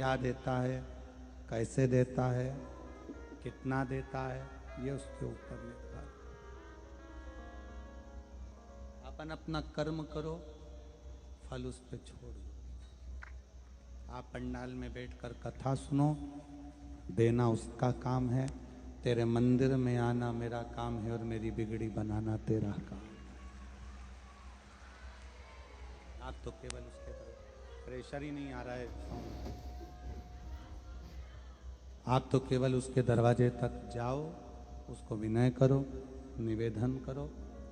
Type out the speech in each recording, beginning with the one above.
क्या देता है, कैसे देता है, कितना देता है, ये उसके ऊपर निर्भर। अपन अपना कर्म करो, फल उस पर छोड़ दो। आप पंडाल में बैठकर कथा सुनो, देना उसका काम है। तेरे मंदिर में आना मेरा काम है और मेरी बिगड़ी बनाना तेरा काम। आप तो केवल उसके तरफ प्रेशर ही नहीं आ रहा है। आप तो केवल उसके दरवाजे तक जाओ, उसको विनय करो, निवेदन करो,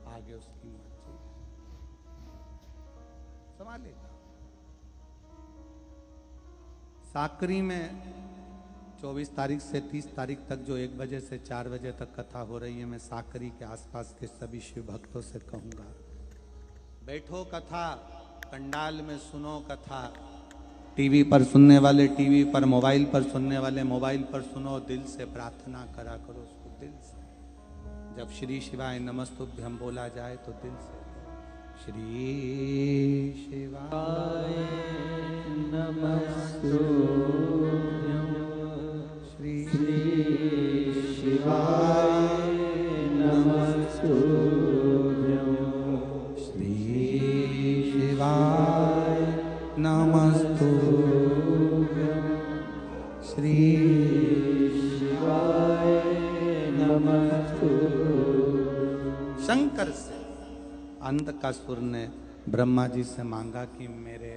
आगे उसकी मर्जी संभालेगा। साकरी में 24 तारीख से 30 तारीख तक जो 1 बजे से 4 बजे तक कथा हो रही है, मैं साकरी के आसपास के सभी शिव भक्तों से कहूँगा, बैठो कथा पंडाल में सुनो कथा। टीवी पर सुनने वाले टीवी पर, मोबाइल पर सुनने वाले मोबाइल पर सुनो। दिल से प्रार्थना करा करो उसको, दिल से। जब श्री शिवाय नमस्तुभ्यं बोला जाए तो दिल से श्री शिवाय नमस्तुभ्यं, श्री शिवाय नमस्तुभ्यं, श्री शिवाय नमस्तुभ्यं, श्री शिवाय नमस्तुभ्यं। शंकर से अंधकासुर ने ब्रह्मा जी से मांगा कि मेरे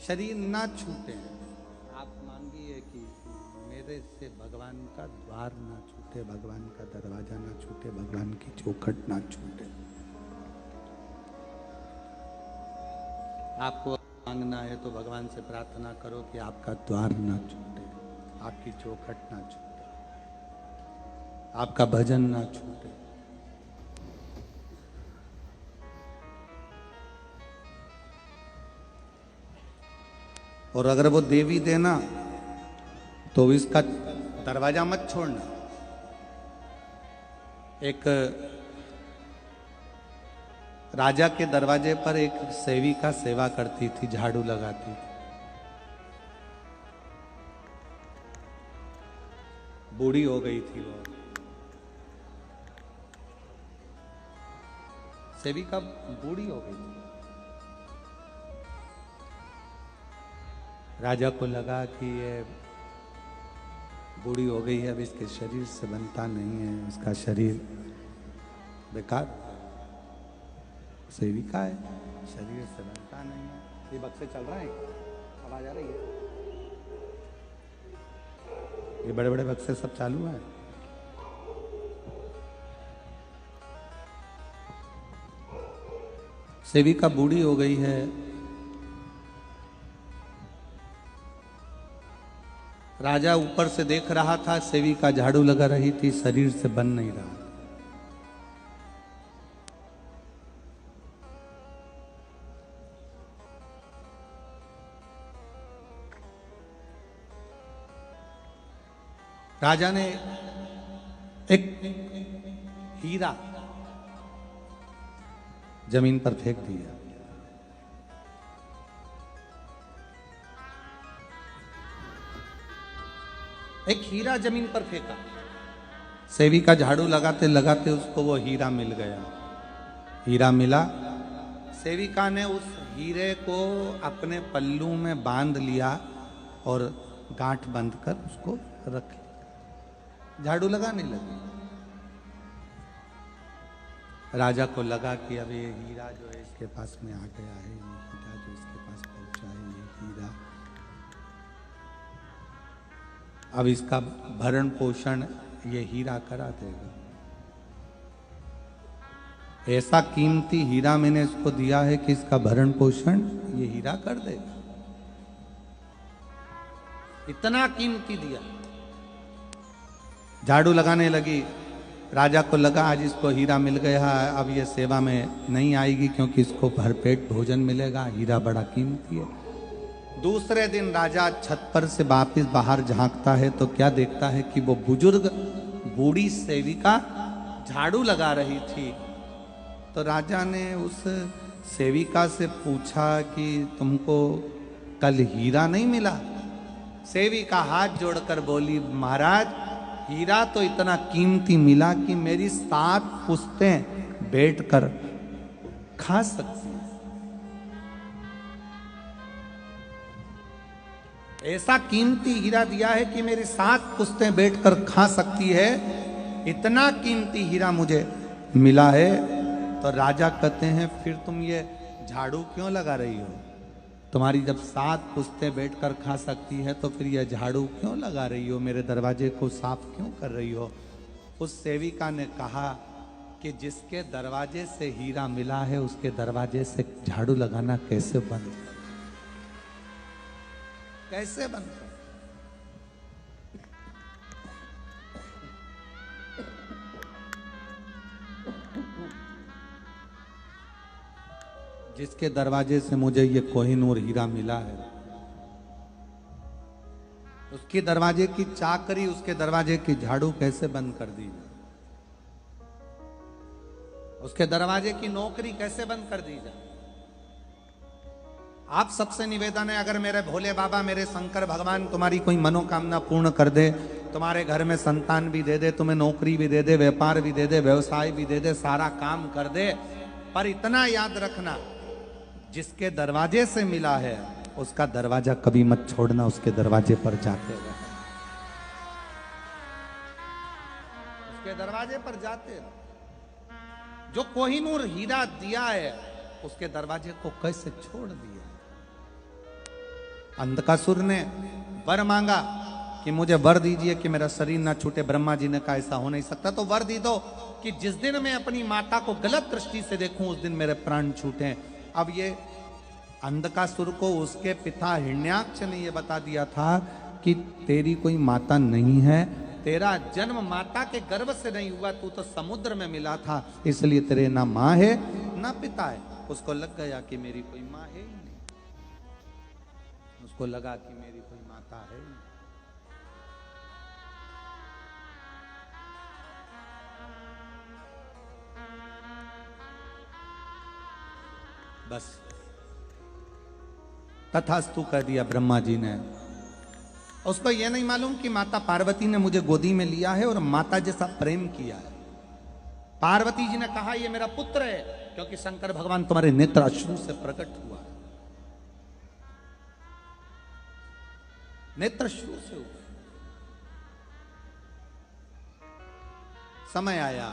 शरीर ना छूटे। आप मांगिए कि मेरे से भगवान का द्वार ना छूटे, भगवान का दरवाजा ना छूटे, भगवान की चौखट ना छूटे। आपको मांगना है तो भगवान से प्रार्थना करो कि आपका द्वार ना छूटे, आपकी चौखट ना छूटे, आपका भजन ना छूटे। और अगर वो देवी देना तो इसका दरवाजा मत छोड़ना। एक राजा के दरवाजे पर एक सेविका सेवा करती थी, झाड़ू लगाती थी। बूढ़ी हो गई थी वो सेविका, बूढ़ी हो गई थी। राजा को लगा कि ये बूढ़ी हो गई है, अब इसके शरीर से बनता नहीं है, इसका शरीर बेकार, सेविका है, शरीर से बनता नहीं है। ये बक्से चल रहा है, आवाज आ रही है, ये बड़े बड़े बक्से सब चालू है। सेविका बूढ़ी हो गई है, राजा ऊपर से देख रहा था, सेविका झाड़ू लगा रही थी, शरीर से बन नहीं रहा। राजा ने एक हीरा जमीन पर फेंक दिया। एक हीरा जमीन पर फेंका। सेविका झाड़ू लगाते लगाते उसको वो हीरा मिल गया। हीरा मिला, सेविका ने उस हीरे को अपने पल्लू में बांध लिया और गांठ बंद कर उसको रख लिया, झाड़ू लगाने लगी। राजा को लगा कि अब ये हीरा जो है इसके पास में आ गया है, ये हीरा जो इसके पास पहुंचा है, ये हीरा अब इसका भरण पोषण ये हीरा करा देगा। ऐसा कीमती हीरा मैंने इसको दिया है कि इसका भरण पोषण ये हीरा कर देगा। इतना कीमती दिया। झाड़ू लगाने लगी। राजा को लगा आज इसको हीरा मिल गया है, अब ये सेवा में नहीं आएगी क्योंकि इसको भरपेट भोजन मिलेगा, हीरा बड़ा कीमती है। दूसरे दिन राजा छत पर से वापिस बाहर झांकता है तो क्या देखता है कि वो बुजुर्ग बूढ़ी सेविका झाड़ू लगा रही थी। तो राजा ने उस सेविका से पूछा कि तुमको कल हीरा नहीं मिला? सेविका हाथ जोड़कर बोली, महाराज हीरा तो इतना कीमती मिला कि मेरी 7 पुश्तें बैठकर खा सकती हैं। ऐसा कीमती हीरा दिया है कि मेरी 7 पुश्तें बैठकर खा सकती है। इतना कीमती हीरा मुझे मिला है। तो राजा कहते हैं, फिर तुम ये झाड़ू क्यों लगा रही हो? तुम्हारी जब 7 पुश्तें बैठकर खा सकती है तो फिर यह झाड़ू क्यों लगा रही हो? मेरे दरवाजे को साफ क्यों कर रही हो? उस सेविका ने कहा कि जिसके दरवाजे से हीरा मिला है उसके दरवाजे से झाड़ू लगाना कैसे बंद, कैसे बंद? जिसके दरवाजे से मुझे ये कोहिनूर हीरा मिला है, उसके दरवाजे की चाकरी, उसके दरवाजे की झाड़ू कैसे बंद कर दी जाए? उसके दरवाजे की नौकरी कैसे बंद कर दी जाए? आप सबसे निवेदन है, अगर मेरे भोले बाबा, मेरे शंकर भगवान तुम्हारी कोई मनोकामना पूर्ण कर दे, तुम्हारे घर में संतान भी दे दे, तुम्हें नौकरी भी दे दे, व्यापार भी दे दे, व्यवसाय भी दे दे, सारा काम कर दे, पर इतना याद रखना, जिसके दरवाजे से मिला है उसका दरवाजा कभी मत छोड़ना, उसके दरवाजे पर जाते रहो, उसके दरवाजे पर जाते रहो। जो कोहिनूर हीरा दिया है उसके दरवाजे को कैसे छोड़ दिया? अंधकासुर ने वर मांगा कि मुझे वर दीजिए कि मेरा शरीर ना छूटे। ब्रह्मा जी ने कहा ऐसा हो नहीं सकता, तो वर दी दो कि जिस दिन मैं अपनी माता को गलत दृष्टि से देखूं उस दिन मेरे प्राण छूटे। अब ये अंधकासुर को उसके पिता हिरण्याक्ष ने यह बता दिया था कि तेरी कोई माता नहीं है, तेरा जन्म माता के गर्भ से नहीं हुआ, तू तो समुद्र में मिला था, इसलिए तेरे ना माँ है ना पिता है। उसको लग गया कि मेरी कोई माँ है ही नहीं, उसको लगा कि मेरी कोई माता है ही नहीं। बस तथास्तु कह दिया ब्रह्मा जी ने। उसको यह नहीं मालूम कि माता पार्वती ने मुझे गोदी में लिया है और माता जैसा प्रेम किया है। पार्वती जी ने कहा यह मेरा पुत्र है, क्योंकि शंकर भगवान तुम्हारे नेत्र अश्रु से प्रकट हुआ, नेत्र अश्रु से हुआ। समय आया,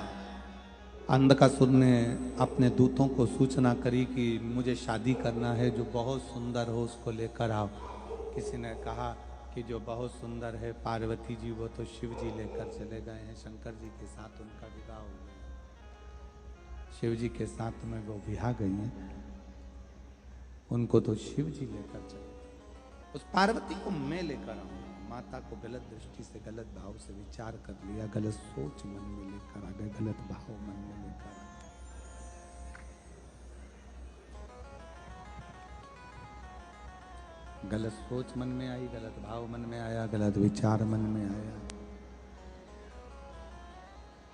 अंधकासुर ने अपने दूतों को सूचना करी कि मुझे शादी करना है, जो बहुत सुंदर हो उसको लेकर आओ। किसी ने कहा कि जो बहुत सुंदर है पार्वती जी, वो तो शिव जी लेकर चले गए हैं, शंकर जी के साथ उनका विवाह हो गया, शिव जी के साथ में वो विवाह गई हैं, उनको तो शिव जी लेकर चले। उस पार्वती को मैं लेकर आऊंगा। माता को गलत दृष्टि से, गलत भाव से विचार कर लिया, गलत सोच मन में लेकर आ गए, गलत भाव मन में लेकर आ गए। गलत सोच मन में आई, गलत भाव मन में आया, गलत विचार मन में आया।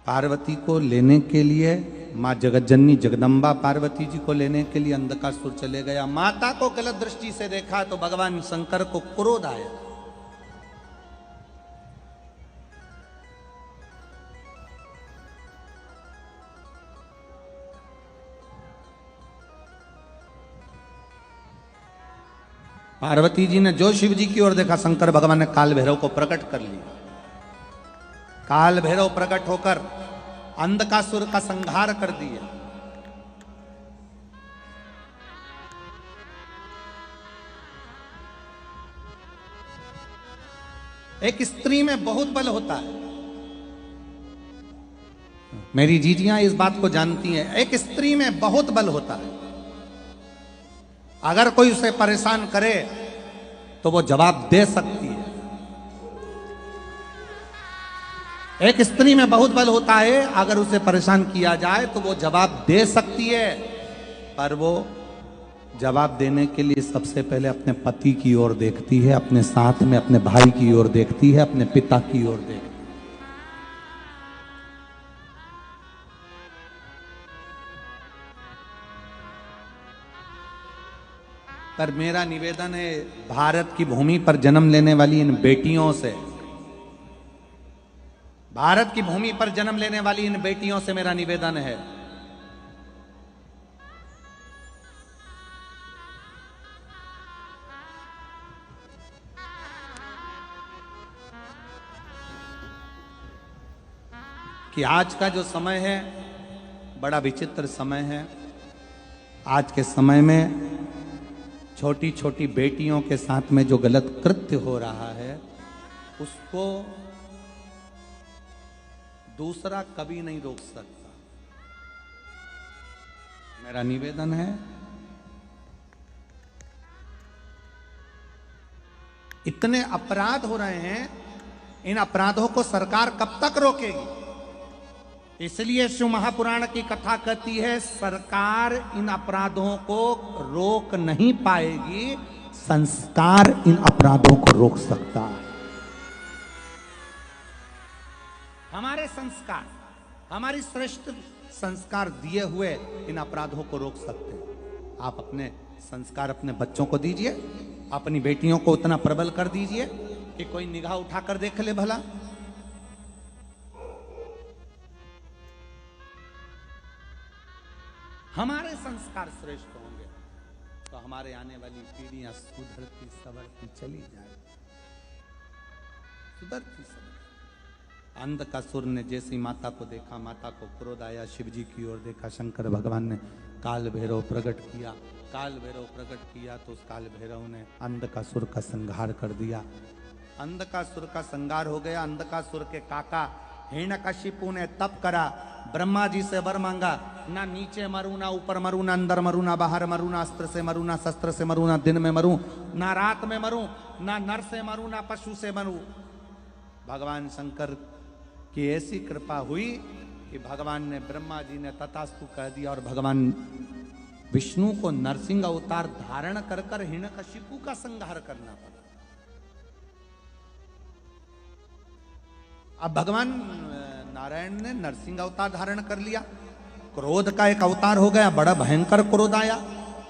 पार्वती को लेने के लिए, माँ जगतजननी जगदम्बा पार्वती जी को लेने के लिए अंधकासुर चले गया। माता को गलत दृष्टि से देखा तो भगवान शंकर को क्रोध आया। पार्वती जी ने जो शिव जी की ओर देखा, शंकर भगवान ने काल भैरव को प्रकट कर लिया। काल भैरव प्रकट होकर अंधकासुर का संहार कर दिया। एक स्त्री में बहुत बल होता है, मेरी जीजियां इस बात को जानती हैं। एक स्त्री में बहुत बल होता है, अगर कोई उसे परेशान करे तो वो जवाब दे सकती है। एक स्त्री में बहुत बल होता है, अगर उसे परेशान किया जाए तो वो जवाब दे सकती है, पर वो जवाब देने के लिए सबसे पहले अपने पति की ओर देखती है, अपने साथ में अपने भाई की ओर देखती है, अपने पिता की ओर देखती है। पर मेरा निवेदन है भारत की भूमि पर जन्म लेने वाली इन बेटियों से, भारत की भूमि पर जन्म लेने वाली इन बेटियों से मेरा निवेदन है, कि आज का जो समय है बड़ा विचित्र समय है। आज के समय में छोटी छोटी बेटियों के साथ में जो गलत कृत्य हो रहा है उसको दूसरा कभी नहीं रोक सकता। मेरा निवेदन है इतने अपराध हो रहे हैं, इन अपराधों को सरकार कब तक रोकेगी? इसलिए शिव महापुराण की कथा कहती है सरकार इन अपराधों को रोक नहीं पाएगी, संस्कार इन अपराधों को रोक सकता है। हमारे संस्कार, हमारी श्रेष्ठ संस्कार दिए हुए इन अपराधों को रोक सकते हैं। आप अपने संस्कार अपने बच्चों को दीजिए, अपनी बेटियों को उतना प्रबल कर दीजिए कि कोई निगाह उठाकर देख ले भला। हमारे संस्कार श्रेष्ठ होंगे तो हमारे आने वाली पीढ़ियां सुधरती सवरती चली जाए, सुधरती सवरती। अंधकासुर ने जैसी माता को देखा, माता को क्रोध आया, शिव जी की ओर देखा, शंकर भगवान ने काल भैरव प्रकट किया। काल भैरव प्रकट किया तो उस काल भैरव ने अंधकासुर का संहार कर दिया। अंधकासुर का संहार हो गया। अंधकासुर के काका हिरण्यकशिपु ने तप करा, ब्रह्मा जी से वर मांगा, ना नीचे मरू, ना ऊपर मरू, ना अंदर मरू, ना बाहर मरू, ना अस्त्र से मरू, ना शस्त्र से मरू, ना दिन में मरू, ना रात में मरू, ना नर से मरू, ना पशु से मरू। भगवान शंकर की ऐसी कृपा हुई कि भगवान ने, ब्रह्मा जी ने तथास्तु कह दिया और भगवान विष्णु को नरसिंह अवतार धारण कर कर हिरण्यकशिपु का संहार करना पड़ा। अब भगवान नारायण ने नरसिंह अवतार धारण कर लिया, क्रोध का एक अवतार हो गया, बड़ा भयंकर क्रोध आया।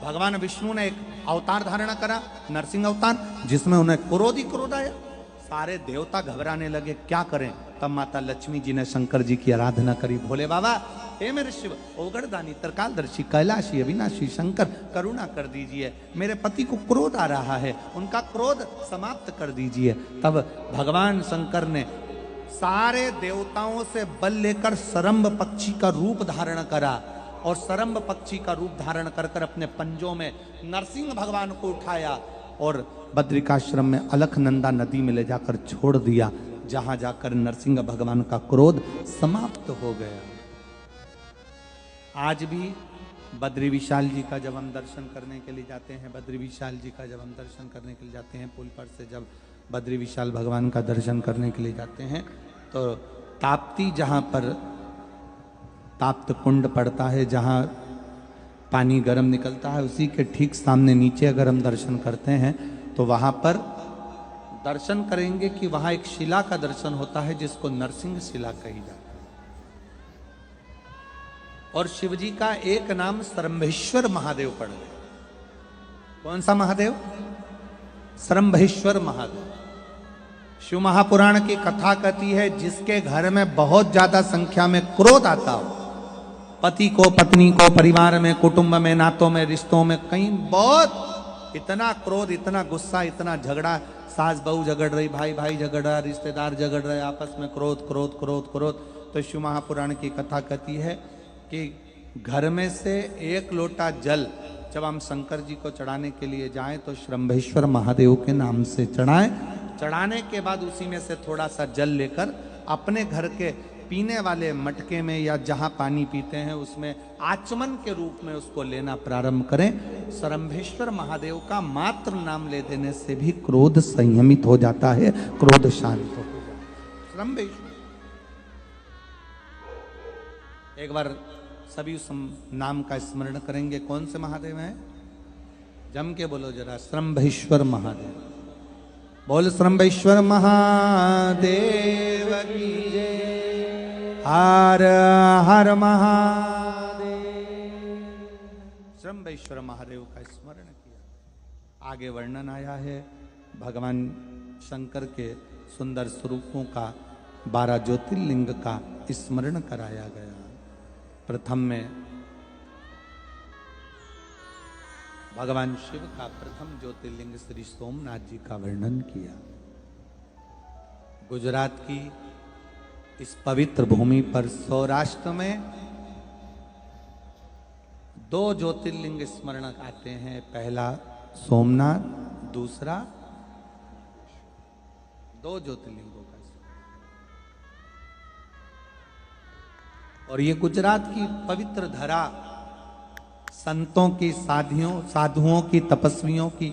भगवान विष्णु ने एक अवतार धारण करा, नरसिंह अवतार, जिसमें उन्हें क्रोध ही क्रोध आया। सारे देवता घबराने लगे, क्या करें? तब माता लक्ष्मी जी ने शंकर जी की आराधना करी। भोले बाबा, हे मेरे शिव, ओगड़दानी, त्रिकालदर्शी, कैलाशी, अविनाशी शंकर, करुणा कर दीजिए, मेरे पति को क्रोध आ रहा है, उनका क्रोध समाप्त कर दीजिए। तब भगवान शंकर ने सारे देवताओं से बल लेकर सरम्भ पक्षी का रूप धारण करा और सरम्भ पक्षी का रूप धारण कर कर अपने पंजों में नरसिंह भगवान को उठाया और बद्रिकाश्रम में अलकनंदा नदी में ले जाकर छोड़ दिया, जहां जाकर नरसिंह भगवान का क्रोध समाप्त हो गया। आज भी बद्री विशाल जी का जब हम दर्शन करने के लिए जाते हैं, बद्री विशाल जी का जब हम दर्शन करने के लिए जाते हैं, पुल पर से जब बद्री विशाल भगवान का दर्शन करने के लिए जाते हैं तो ताप्ती, जहाँ पर ताप्त कुंड पड़ता है, जहाँ पानी गर्म निकलता है, उसी के ठीक सामने नीचे अगर हम दर्शन करते हैं तो वहाँ पर दर्शन करेंगे कि वहाँ एक शिला का दर्शन होता है जिसको नरसिंह शिला कही जाती है। और शिव जी का एक नाम सरम्भेश्वर महादेव पड़ गया। कौन सा महादेव? सरम्भेश्वर महादेव। शिव महापुराण की कथा कहती है जिसके घर में बहुत ज्यादा संख्या में क्रोध आता हो, पति को, पत्नी को, परिवार में, कुटुंब में, नातों में, रिश्तों में, कहीं बहुत इतना क्रोध, इतना गुस्सा, इतना झगड़ा, सास बहू झगड़ रही, भाई भाई झगड़ रहा, रिश्तेदार झगड़ रहे, आपस में क्रोध क्रोध क्रोध क्रोध। तो शिव महापुराण की कथा कहती है कि घर में से एक लोटा जल जब हम शंकर जी को चढ़ाने के लिए जाएं तो श्रम्भेश्वर महादेव के नाम से चढ़ाएं। चढ़ाने के बाद उसी में से थोड़ा सा जल लेकर अपने घर के पीने वाले मटके में या जहां पानी पीते हैं उसमें आचमन के रूप में उसको लेना प्रारंभ करें। सरम्भेश्वर महादेव का मात्र नाम ले देने से भी क्रोध संयमित हो जाता है, क्रोध शांत हो जाता है। सरम्भेश्वर, एक बार सभी उस नाम का स्मरण करेंगे। कौन से महादेव हैं? जम के बोलो जरा, सरम्भेश्वर महादेव। बोल सरम्भेश्वर महादेव की जय, हर हर महादेव। सरम्भेश्वर महादेव का स्मरण किया। आगे वर्णन आया है भगवान शंकर के सुंदर स्वरूपों का, 12 ज्योतिर्लिंग का स्मरण कराया गया। प्रथम में भगवान शिव का प्रथम ज्योतिर्लिंग श्री सोमनाथ जी का वर्णन किया। गुजरात की इस पवित्र भूमि पर सौराष्ट्र में 2 ज्योतिर्लिंग स्मरण आते हैं। पहला सोमनाथ, दूसरा 2 ज्योतिर्लिंगों का। और ये गुजरात की पवित्र धरा, संतों की, साधुओं की, तपस्वियों की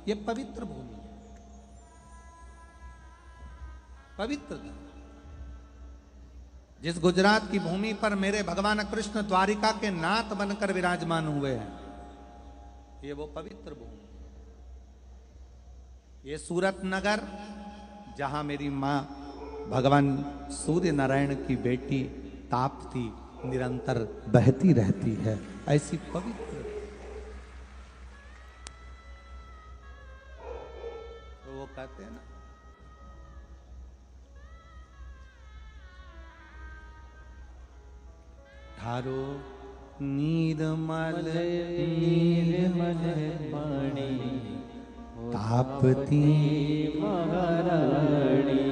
ये पवित्र भूमि है, पवित्र धरा। जिस गुजरात की भूमि पर मेरे भगवान कृष्ण द्वारिका के नाथ बनकर विराजमान हुए हैं, ये वो पवित्र भूमि। ये सूरत नगर, जहां मेरी मां भगवान सूर्य नारायण की बेटी ताप्ती निरंतर बहती रहती है, ऐसी पवित्र। तो वो कहते हैं ना, धारो नीरमल पानी, तापती महारानी,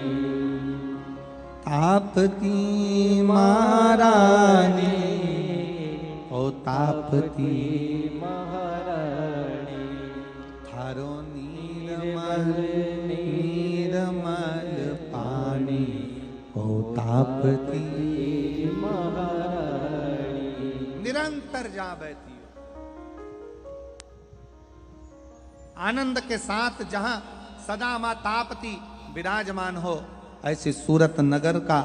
तापती महारानी, ओ तापती महारानी, थारो नीरमल पानी, ओ तापती महारानी, निरंतर जहां बहती हो, आनंद के साथ जहां सदा मां तापती विराजमान हो, ऐसे सूरत नगर का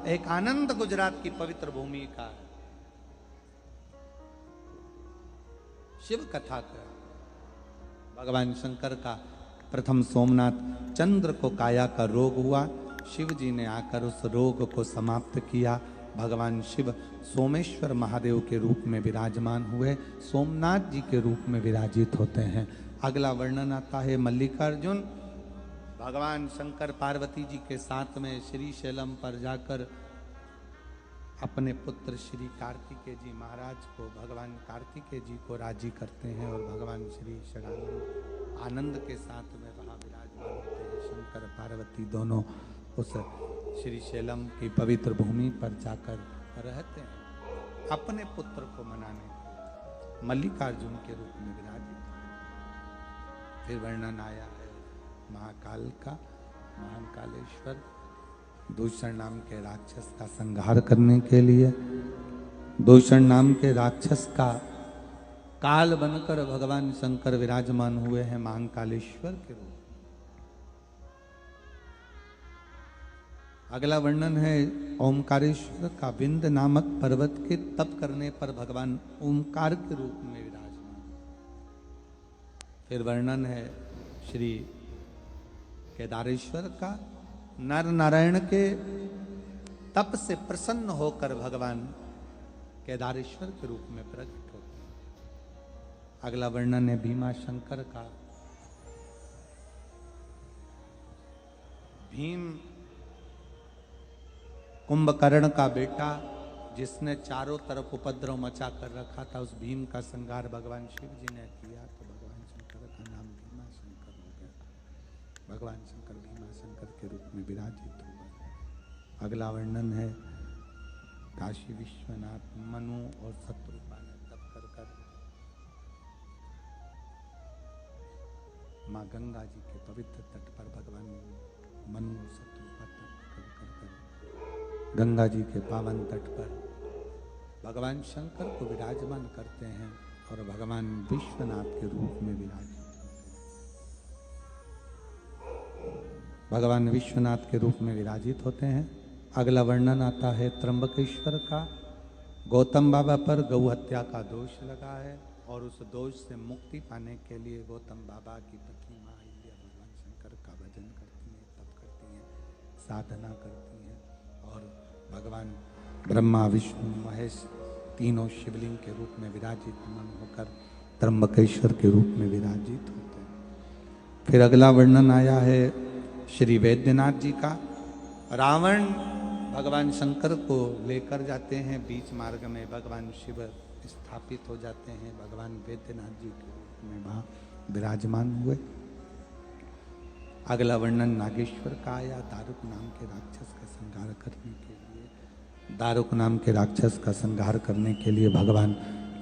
एक आनंद गुजरात की पवित्र भूमि का शिव कथा का भगवान शंकर का प्रथम सोमनाथ चंद्र को काया का रोग हुआ। शिव जी ने आकर उस रोग को समाप्त किया। भगवान शिव सोमेश्वर महादेव के रूप में विराजमान हुए, सोमनाथ जी के रूप में विराजित होते हैं। अगला वर्णन आता है मल्लिकार्जुन भगवान शंकर पार्वती जी के साथ में श्री शैलम पर जाकर अपने पुत्र श्री कार्तिकेय जी महाराज को, भगवान कार्तिकेय जी को राजी करते हैं और भगवान श्री षडानंद आनंद के साथ में वहाँ विराजमान होते हैं। शंकर पार्वती दोनों उस श्री शैलम की पवित्र भूमि पर जाकर रहते हैं, अपने पुत्र को मनाने मल्लिकार्जुन के रूप में विराजित। फिर वर्णन आया है महाकाल का, महाकालेश्वर दूषण नाम के राक्षस का संहार करने के लिए, दूषण नाम के राक्षस का काल बनकर भगवान शंकर विराजमान हुए हैं महाकालेश्वर के रूप। अगला वर्णन है ओमकारेश्वर का, विंद नामक पर्वत के तप करने पर भगवान ओमकार के रूप में विराजमान। फिर वर्णन है श्री केदारेश्वर का, नर नारायण के तप से प्रसन्न होकर भगवान केदारेश्वर के रूप में प्रकट होते हैं। अगला वर्णन है भीमा शंकर का, भीम कुंभकर्ण का बेटा जिसने चारों तरफ उपद्रव मचा कर रखा था, उस भीम का संहार भगवान शिव जी ने किया, तो भगवान शंकर का नाम भीमा शंकर हो गया। भगवान शंकर भीमा शंकर के रूप में विराजित हुआ। अगला वर्णन है काशी विश्वनाथ मनु और शत्रुपा ने तप कर कर माँ गंगा जी के पवित्र तट पर भगवान मनु और शत्रुपा तप कर कर गंगा जी के पावन तट पर भगवान शंकर को विराजमान करते हैं और भगवान विश्वनाथ के रूप में विराजित होते हैं। भगवान विश्वनाथ के रूप में विराजित होते हैं। अगला वर्णन आता है त्र्यंबकेश्वर का, गौतम बाबा पर गौ हत्या का दोष लगा है और उस दोष से मुक्ति पाने के लिए गौतम बाबा की पत्नी माँ अहिल्या भगवान शंकर का भजन करती हैं, तप करती हैं, साधना करती हैं और भगवान ब्रह्मा विष्णु महेश तीनों शिवलिंग के रूप में विराजित मन होकर त्र्यंबकेश्वर के रूप में विराजित होते हैं। फिर अगला वर्णन आया है श्री वैद्यनाथ जी का। रावण भगवान शंकर को लेकर जाते हैं, बीच मार्ग में भगवान शिव स्थापित हो जाते हैं, भगवान वैद्यनाथ जी के रूप में वहाँ विराजमान हुए। अगला वर्णन नागेश्वर का आया, दारुक नाम के राक्षस का संहार करने के लिए। दारुक नाम के राक्षस का संहार करने के लिए भगवान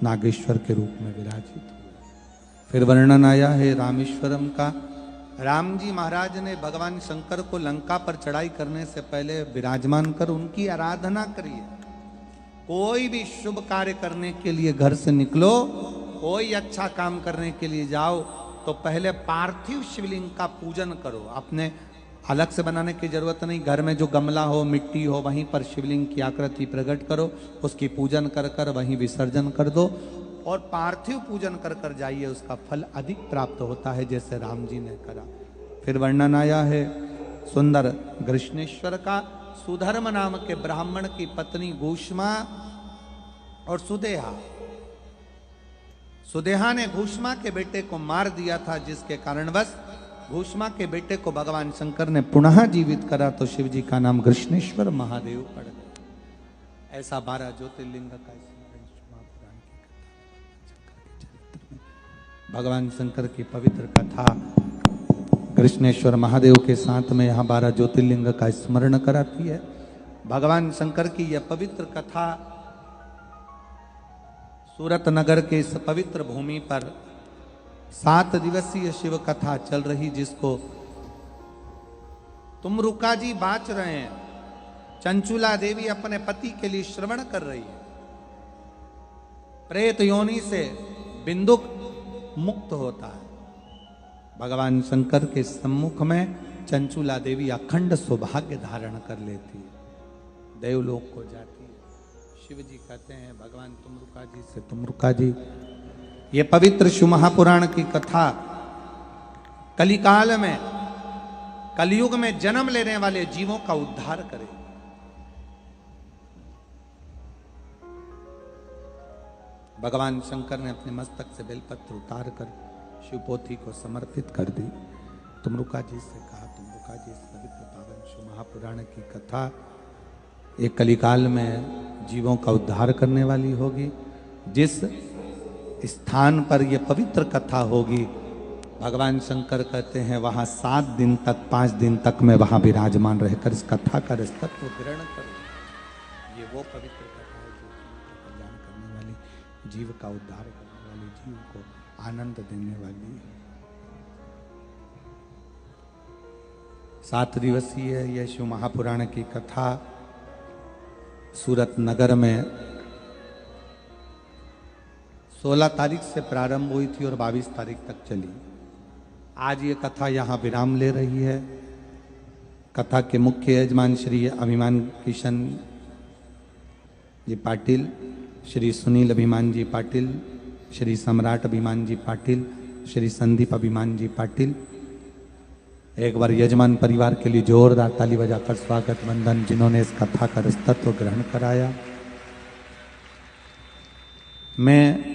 नागेश्वर के रूप में विराजित हुए। फिर वर्णन आया है रामेश्वरम का। राम जी महाराज ने भगवान शंकर को लंका पर चढ़ाई करने से पहले विराजमान कर उनकी आराधना करिए। कोई भी शुभ कार्य करने के लिए घर से निकलो, कोई अच्छा काम करने के लिए जाओ, तो पहले पार्थिव शिवलिंग का पूजन करो। अपने अलग से बनाने की जरूरत नहीं, घर में जो गमला हो, मिट्टी हो, वहीं पर शिवलिंग की आकृति प्रकट करो, उसकी पूजन कर कर वहीं विसर्जन कर दो और पार्थिव पूजन कर कर जाइए, उसका फल अधिक प्राप्त होता है, जैसे राम जी ने करा। फिर वर्णन आया है सुंदर कृष्णेश्वर का। सुधर्म नाम के ब्राह्मण की पत्नी घूष्मा और सुदेहा, सुदेहा ने घूष्मा के बेटे को मार दिया था, जिसके कारणवश घूष्मा के बेटे को भगवान शंकर ने पुनः जीवित करा, तो शिव जी का नाम कृष्णेश्वर महादेव पड़ गया। ऐसा 12 ज्योतिर्लिंग का भगवान शंकर की पवित्र कथा कृष्णेश्वर महादेव के साथ में यहाँ 12 ज्योतिर्लिंग का स्मरण कराती है। भगवान शंकर की यह पवित्र कथा सूरत नगर के इस पवित्र भूमि पर 7 दिवसीय शिव कथा चल रही, जिसको तुमरुका जी बाच रहे हैं। चंचुला देवी अपने पति के लिए श्रवण कर रही है। प्रेत योनि से बिंदुक मुक्त होता है। भगवान शंकर के सम्मुख में चंचुला देवी अखंड सौभाग्य धारण कर लेती है, देवलोक को जाती है। शिव जी कहते हैं भगवान तुमरुका जी से, तुमरुका जी, ये पवित्र शिव महापुराण की कथा कलिकाल में, कलयुग में जन्म लेने वाले जीवों का उद्धार करे। भगवान शंकर ने अपने मस्तक से बेलपत्र उतार कर शिवपोथी को समर्पित कर दी। तुमरुका जी से कहा, तुमरुका जी, इस पवित्र पावन शिव महापुराण की कथा एक कलिकाल में जीवों का उद्धार करने वाली होगी। जिस स्थान पर यह पवित्र कथा होगी, भगवान शंकर कहते हैं वहां 7 दिन तक, 5 दिन तक मैं वहां विराजमान रहकर इस कथा का रसतत्व ग्रहण करूं। ये वो पवित्र कथा है जो कल्याण करने वाली, जीव का उद्धार करने वाली, जीव को आनंद देने वाली। 7 दिवसीय यह शिव महापुराण की कथा सूरत नगर में 16 तारीख से प्रारंभ हुई थी और 22 तारीख तक चली। आज ये कथा यहाँ विराम ले रही है। कथा के मुख्य यजमान श्री अभिमान किशन जी पाटिल, श्री सुनील अभिमान जी पाटिल, श्री सम्राट अभिमान जी पाटिल, श्री संदीप अभिमान जी पाटिल। एक बार यजमान परिवार के लिए जोरदार ताली बजाकर स्वागत वंदन, जिन्होंने इस कथा का रसतत्व ग्रहण कराया। मैं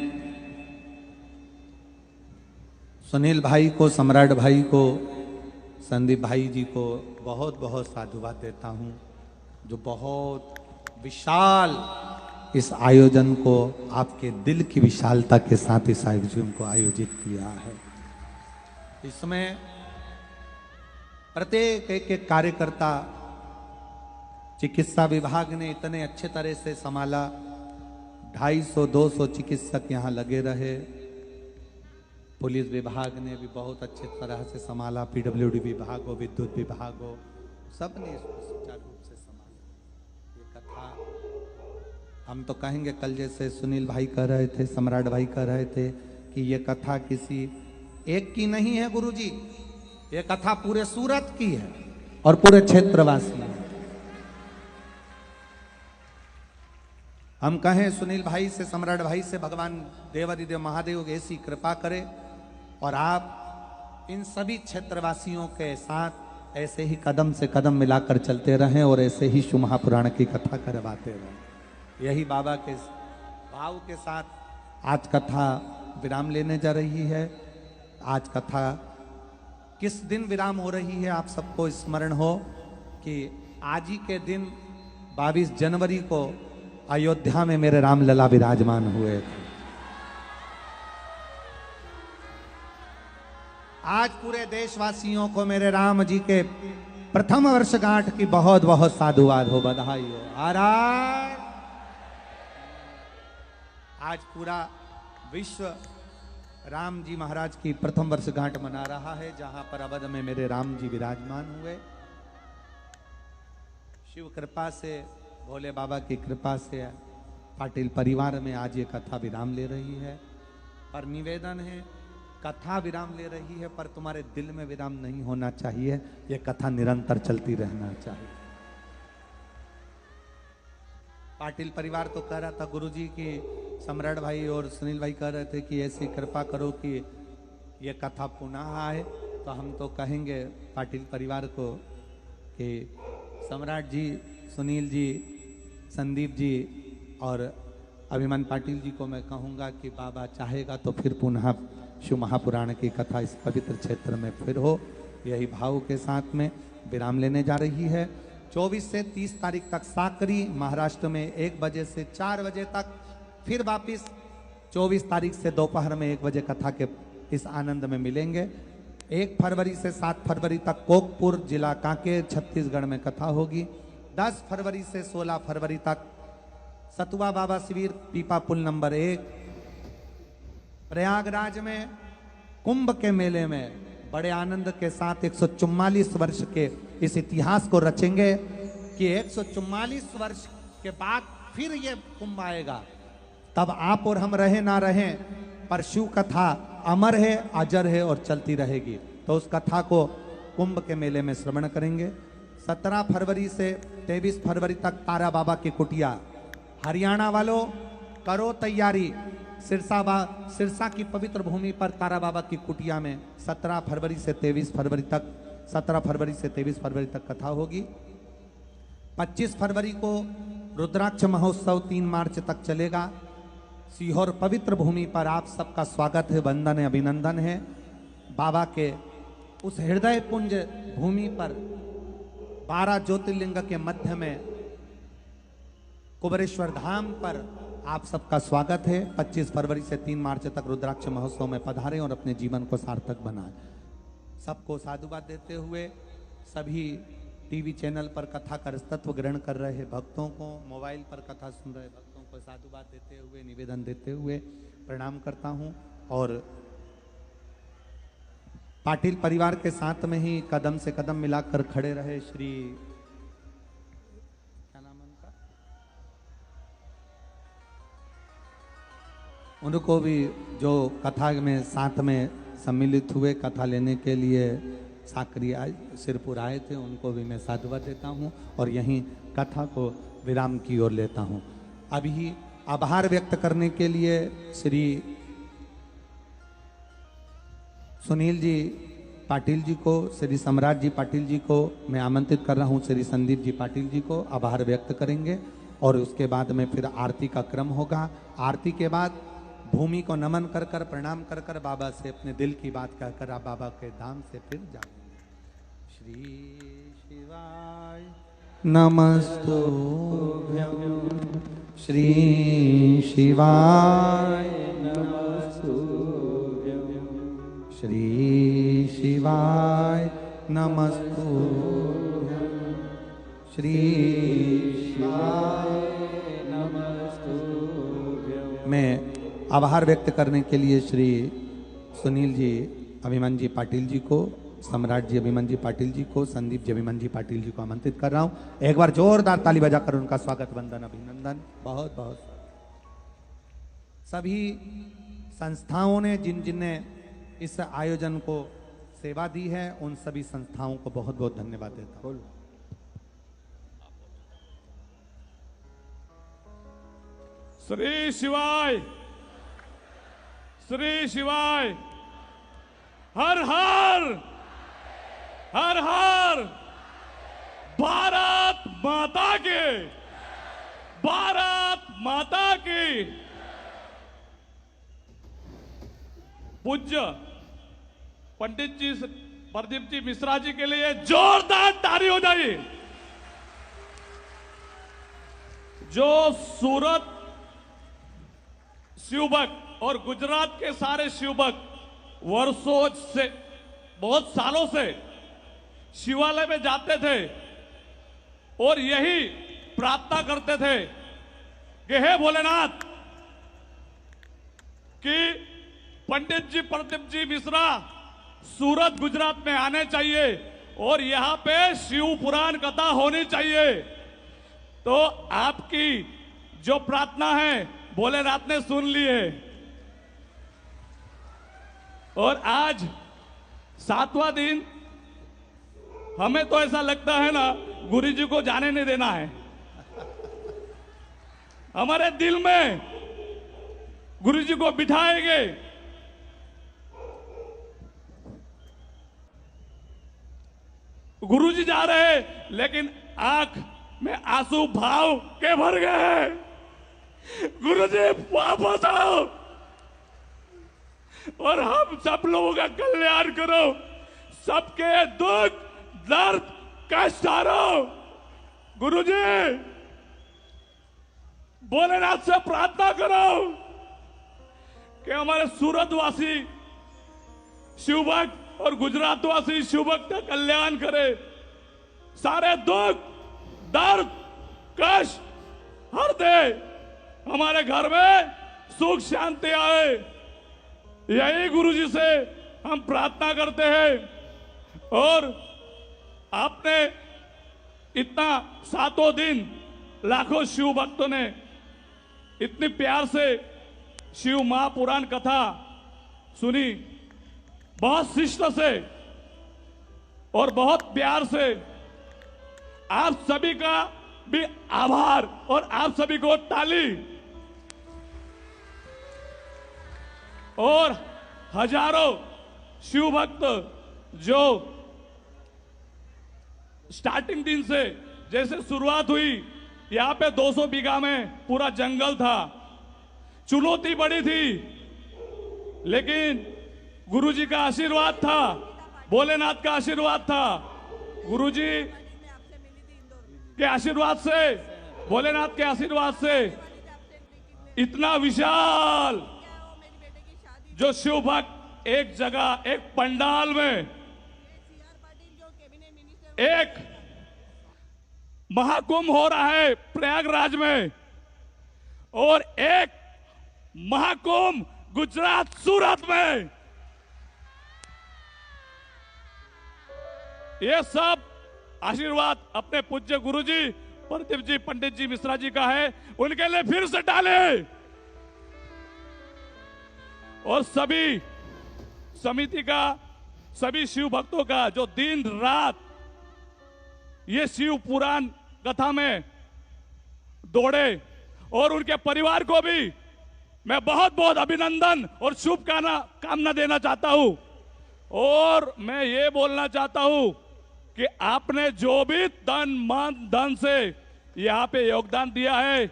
सुनील भाई को, सम्राट भाई को, संदीप भाई जी को बहुत बहुत साधुवाद देता हूँ, जो बहुत विशाल इस आयोजन को, आपके दिल की विशालता के साथ इस आयोजन को आयोजित किया है। इसमें प्रत्येक एक कार्यकर्ता, चिकित्सा विभाग ने इतने अच्छे तरह से संभाला। 250-200 चिकित्सक यहाँ लगे रहे। पुलिस विभाग ने भी बहुत अच्छे तरह से संभाला, पीडब्ल्यूडी विभाग हो, विद्युत विभाग हो, सब ने इसको सुचारू रूप से संभाला। ये कथा हम तो कहेंगे, कल जैसे सुनील भाई कह रहे थे, सम्राट भाई कह रहे थे कि ये कथा किसी एक की नहीं है गुरुजी, ये कथा पूरे सूरत की है और पूरे क्षेत्रवासी है। हम कहें सुनील भाई से, सम्राट भाई से, भगवान देवादिदेव महादेव ऐसी कृपा करे और आप इन सभी क्षेत्रवासियों के साथ ऐसे ही कदम से कदम मिलाकर चलते रहें और ऐसे ही शिव महापुराण की कथा करवाते रहें। यही बाबा के भाव के साथ आज कथा विराम लेने जा रही है। आज कथा किस दिन विराम हो रही है आप सबको स्मरण हो कि आज ही के दिन 22 जनवरी को अयोध्या में मेरे रामलला विराजमान हुए थे। आज पूरे देशवासियों को मेरे राम जी के प्रथम वर्षगांठ की बहुत बहुत साधुवाद हो, बधाई हो। आज पूरा विश्व राम जी महाराज की प्रथम वर्षगांठ मना रहा है, जहां पर अवध में मेरे राम जी विराजमान हुए। शिव कृपा से, भोले बाबा की कृपा से पाटिल परिवार में आज ये कथा विराम ले रही है। पर निवेदन है, कथा विराम ले रही है पर तुम्हारे दिल में विराम नहीं होना चाहिए। ये कथा निरंतर चलती रहना चाहिए। पाटिल परिवार तो कह रहा था गुरुजी की, सम्राट भाई और सुनील भाई कह रहे थे कि ऐसी कृपा करो कि ये कथा पुनः आए। तो हम तो कहेंगे पाटिल परिवार को कि सम्राट जी, सुनील जी, संदीप जी और अभिमान पाटिल जी को मैं कहूँगा कि बाबा चाहेगा तो फिर पुनः शिव महापुराण की कथा इस पवित्र क्षेत्र में फिर हो। यही भाव के साथ में विराम लेने जा रही है। 24 से 30 तारीख तक साकरी महाराष्ट्र में 1 बजे से 4 बजे तक, फिर वापिस 24 तारीख से दोपहर में 1 बजे कथा के इस आनंद में मिलेंगे। 1 फरवरी से 7 फरवरी तक कोकपुर जिला कांकेर छत्तीसगढ़ में कथा होगी। 10 फरवरी से 16 फरवरी तक सतुआ बाबा शिविर पीपा पुल नंबर 1 प्रयागराज में कुंभ के मेले में बड़े आनंद के साथ 144 वर्ष के इस इतिहास को रचेंगे कि 144 वर्ष के बाद फिर ये कुंभ आएगा। तब आप और हम रहे ना रहें, पर शिव कथा अमर है, अजर है और चलती रहेगी। तो उस कथा को कुंभ के मेले में श्रवण करेंगे। 17 फरवरी से 23 फरवरी तक तारा बाबा की कुटिया, हरियाणा वालों करो तैयारी। सिरसा की पवित्र भूमि पर तारा बाबा की कुटिया में 17 फरवरी से 23 फरवरी तक, 17 फरवरी से 23 फरवरी तक कथा होगी। 25 फरवरी को रुद्राक्ष महोत्सव 3 मार्च तक चलेगा। सीहोर पवित्र भूमि पर आप सबका स्वागत है, वंदन है, अभिनंदन है। बाबा के उस हृदय पुंज भूमि पर 12 ज्योतिर्लिंग के मध्य में कुबरेश्वर धाम पर आप सबका स्वागत है। 25 फरवरी से 3 मार्च तक रुद्राक्ष महोत्सव में पधारें और अपने जीवन को सार्थक बनाएं। सबको साधुवाद देते हुए सभी टीवी चैनल पर कथा का तत्व ग्रहण कर रहे भक्तों को, मोबाइल पर कथा सुन रहे भक्तों को साधुवाद देते हुए, निवेदन देते हुए प्रणाम करता हूं। और पाटिल परिवार के साथ में ही कदम से कदम मिलाकर खड़े रहे श्री, क्या नाम है उनका, उनको भी जो कथा में साथ में सम्मिलित हुए, कथा लेने के लिए साकरी सिरपुर आए थे, उनको भी मैं साधुवाद देता हूं और यहीं कथा को विराम की ओर लेता हूं। अभी आभार व्यक्त करने के लिए श्री सुनील जी पाटिल जी को, श्री सम्राट जी पाटिल जी को मैं आमंत्रित कर रहा हूं। श्री संदीप जी पाटिल जी को आभार व्यक्त करेंगे और उसके बाद में फिर आरती का क्रम होगा। आरती के बाद भूमि को नमन कर कर, प्रणाम कर कर, बाबा से अपने दिल की बात कहकर आप बाबा के धाम से फिर जाएंगे। श्री शिवाय नमस्तुभ्यं, श्री शिवाय नमस्तुभ्यं, श्री शिवाय नमस्तुभ्यं, श्री शिवाय नमस्तुभ्यं। मैं आभार व्यक्त करने के लिए श्री सुनील जी अभिमान जी पाटिल जी को, सम्राट जी अभिमान जी पाटिल जी को, संदीप जी अभिमान जी पाटिल जी को आमंत्रित कर रहा हूं। एक बार जोरदार ताली बजाकर उनका स्वागत, वंदन, अभिनंदन। बहुत बहुत सभी संस्थाओं ने जिन जिन ने इस आयोजन को सेवा दी है, उन सभी संस्थाओं को बहुत बहुत धन्यवाद देता हूं। श्री शिवाय, श्री शिवाय, हर हर हर हर, भारत माता की, भारत माता की। पूज्य पंडित जी प्रदीप जी मिश्रा जी के लिए जोरदार ताली हो जाए। जो सूरत शिवभक्त और गुजरात के सारे शिवभक्त वर्षों से, बहुत सालों से शिवालय में जाते थे और यही प्रार्थना करते थे कि हे भोलेनाथ, कि पंडित जी प्रदीप जी मिश्रा सूरत गुजरात में आने चाहिए और यहां पे शिव पुराण कथा होनी चाहिए। तो आपकी जो प्रार्थना है भोलेनाथ ने सुन ली है और आज 7वां दिन हमें तो ऐसा लगता है ना गुरु जी को जाने नहीं देना है। हमारे दिल में गुरु जी को बिठाएंगे। गुरु जी जा रहे हैं लेकिन आंख में आंसू भाव के भर गए हैं। गुरु जी वापस आओ और हम सब लोगों का कल्याण करो, सबके दुख दर्द कष्ट हरो। गुरु जी भोलेनाथ से प्रार्थना करो कि हमारे सूरतवासी शिवभक्त और गुजरातवासी शिवभक्त का कल्याण करे, सारे दुख दर्द कष्ट हर दे, हमारे घर में सुख शांति आए। यही गुरु जी से हम प्रार्थना करते हैं। और आपने इतना 7 दिन लाखों शिव भक्तों ने इतनी प्यार से शिव महापुराण कथा सुनी, बहुत शिष्ट से और बहुत प्यार से। आप सभी का भी आभार और आप सभी को ताली। और हजारों शिव भक्त जो स्टार्टिंग दिन से जैसे शुरुआत हुई, यहां पे 200 बीघा में पूरा जंगल था, चुनौती बड़ी थी, लेकिन गुरुजी का आशीर्वाद था, भोलेनाथ का आशीर्वाद था। गुरुजी के आशीर्वाद से, भोलेनाथ के आशीर्वाद से इतना विशाल जो शिव भक्त एक जगह एक पंडाल में एक महाकुंभ हो रहा है प्रयागराज में, और एक महाकुंभ गुजरात सूरत में। ये सब आशीर्वाद अपने पूज्य गुरुजी प्रदीप जी पंडित जी मिश्रा जी का है, उनके लिए फिर से डाले। और सभी समिति का, सभी शिव भक्तों का जो दिन रात ये शिव पुराण कथा में दौड़े, और उनके परिवार को भी मैं बहुत बहुत अभिनंदन और शुभकामना देना चाहता हूं। और मैं ये बोलना चाहता हूं कि आपने जो भी तन मन धन से यहां पे योगदान दिया है,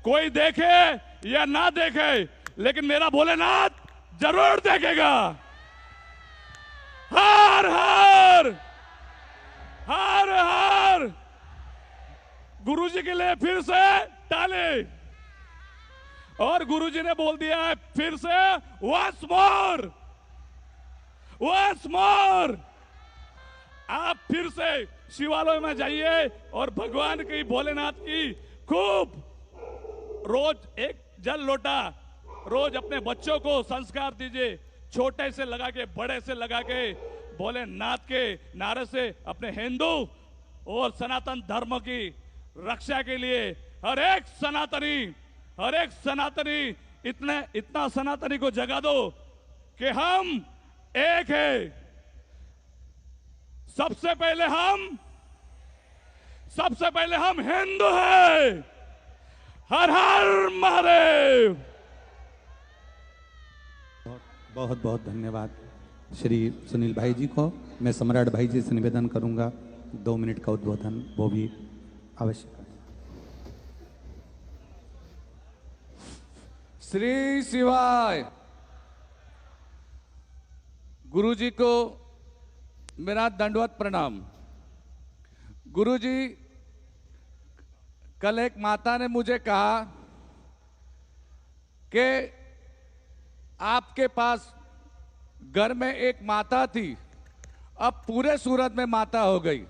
कोई देखे या ना देखे, लेकिन मेरा भोलेनाथ जरूर देखेगा। हर हर हर हर। गुरुजी के लिए फिर से ताली। और गुरुजी ने बोल दिया है फिर से वंस मोर, वंस मोर। आप फिर से शिवालय में जाइए और भगवान की, भोलेनाथ की खूब रोज एक जल लोटा रोज अपने बच्चों को संस्कार दीजिए, छोटे से लगा के बड़े से लगा के, भोलेनाथ के नारे से अपने हिंदू और सनातन धर्म की रक्षा के लिए हर एक सनातनी इतना सनातनी को जगा दो कि हम एक है। सबसे पहले हम हिंदू हैं। हर हर महादेव। बहुत बहुत धन्यवाद श्री सुनील भाई जी को। मैं सम्राट भाई जी से निवेदन करूंगा 2 मिनट का उद्बोधन वो भी अवश्य करें। श्री शिवाय। गुरु जी को मेरा दंडवत प्रणाम। गुरुजी, कल एक माता ने मुझे कहा कि आपके पास घर में एक माता थी, अब पूरे सूरत में माता हो गई।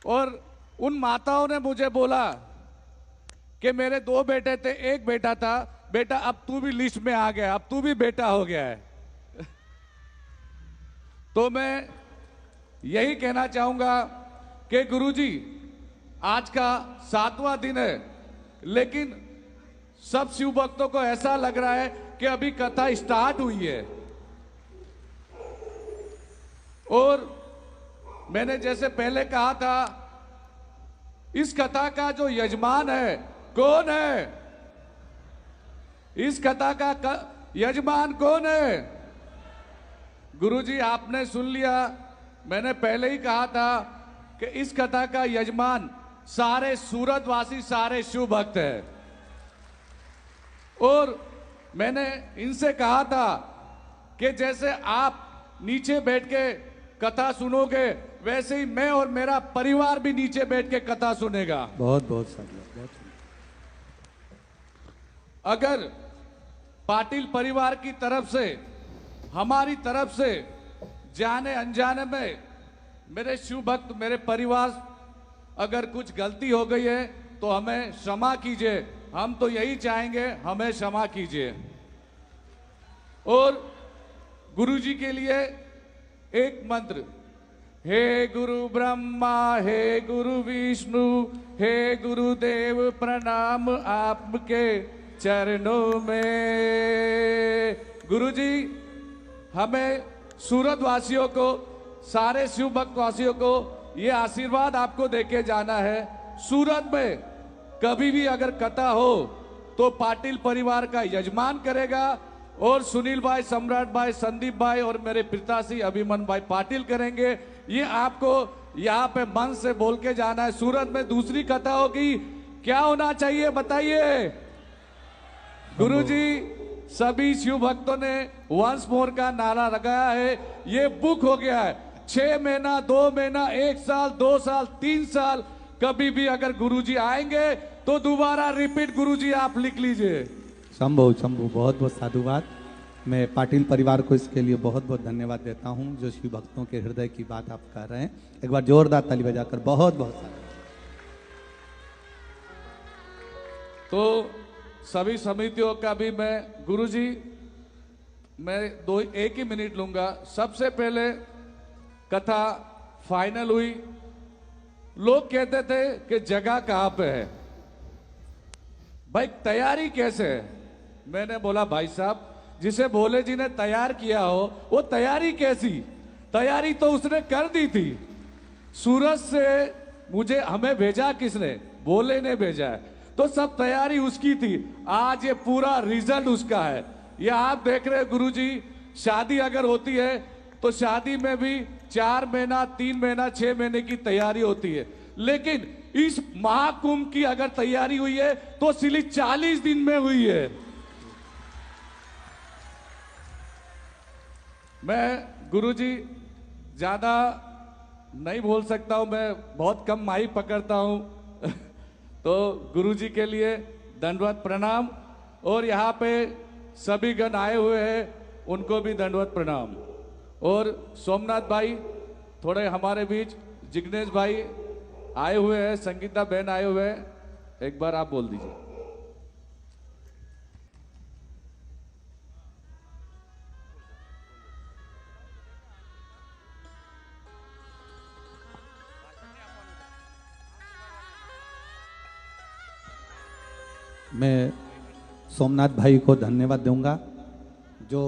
और उन माताओं ने मुझे बोला कि मेरे 2 बेटे थे, एक बेटा था, बेटा अब तू भी लिस्ट में आ गया, अब तू भी बेटा हो गया है। तो मैं यही कहना चाहूंगा कि गुरुजी, आज का 7वां दिन है, लेकिन सब शिव भक्तों को ऐसा लग रहा है कि अभी कथा स्टार्ट हुई है। और मैंने जैसे पहले कहा था, इस कथा का जो यजमान है कौन है? इस कथा का यजमान कौन है? गुरुजी, आपने सुन लिया, मैंने पहले ही कहा था कि इस कथा का यजमान सारे सूरतवासी, सारे शिव भक्त है। और मैंने इनसे कहा था कि जैसे आप नीचे बैठ के कथा सुनोगे, वैसे ही मैं और मेरा परिवार भी नीचे बैठ के कथा सुनेगा। बहुत बहुत बहुत। अगर पाटिल परिवार की तरफ से, हमारी तरफ से जाने अनजाने में मेरे शिव भक्त, मेरे परिवार, अगर कुछ गलती हो गई है तो हमें क्षमा कीजिए। हम तो यही चाहेंगे, हमें क्षमा कीजिए। और गुरुजी के लिए एक मंत्र, हे गुरु ब्रह्मा, हे गुरु विष्णु, हे गुरुदेव, प्रणाम आपके चरणों में। गुरुजी, हमें सूरत वासियों को, सारे शिव भक्त वासियों को ये आशीर्वाद आपको देके जाना है। सूरत में कभी भी अगर कथा हो तो पाटिल परिवार का यजमान करेगा, और सुनील भाई, सम्राट भाई, संदीप भाई और मेरे पिताश्री अभिमन भाई पाटिल करेंगे। ये आपको यहाँ पे मन से बोल के जाना है। सूरत में दूसरी कथा होगी, क्या होना चाहिए बताइए? गुरुजी, सभी शिव भक्तों ने वंस मोर का नारा लगाया है, ये बुक हो गया है। 6 महीना, 2 महीना, 1 साल, 2 साल, 3 साल, कभी भी अगर गुरुजी आएंगे तो दोबारा रिपीट गुरुजी आप लिख लीजिए। शंभु शंभु, बहुत बहुत साधुवाद। मैं पाटिल परिवार को इसके लिए बहुत बहुत धन्यवाद देता हूं, जो शिव भक्तों के हृदय की बात आप कर रहे हैं। एक बार जोरदार ताली बजाकर बहुत बहुत साधुवाद। तो सभी समितियों का भी मैं, गुरुजी, मैं 1 ही मिनट लूंगा। सबसे पहले कथा फाइनल हुई, लोग कहते थे कि जगह कहां पे है, भाई तैयारी कैसे है? मैंने बोला, भाई साहब, जिसे भोले जी ने तैयार किया हो वो तैयारी कैसी? तैयारी तो उसने कर दी थी। सूरत से हमें भेजा किसने? भोले ने भेजा है, तो सब तैयारी उसकी थी। आज ये पूरा रिजल्ट उसका है। ये आप देख रहे हैं गुरुजी, शादी अगर होती है तो शादी में भी 4 महीना, 3 महीना, 6 महीने की तैयारी होती है, लेकिन इस महाकुंभ की अगर तैयारी हुई है तो सिर्फ 40 दिन में हुई है। मैं गुरुजी ज्यादा नहीं बोल सकता हूं, मैं बहुत कम माइक पकड़ता हूं। तो गुरुजी के लिए दंडवत प्रणाम, और यहाँ पे सभी गण आए हुए हैं, उनको भी दंडवत प्रणाम। और सोमनाथ भाई थोड़े हमारे बीच, जिग्नेश भाई आए हुए हैं, संगीता बहन आए हुए हैं, एक बार आप बोल दीजिए। मैं सोमनाथ भाई को धन्यवाद दूंगा, जो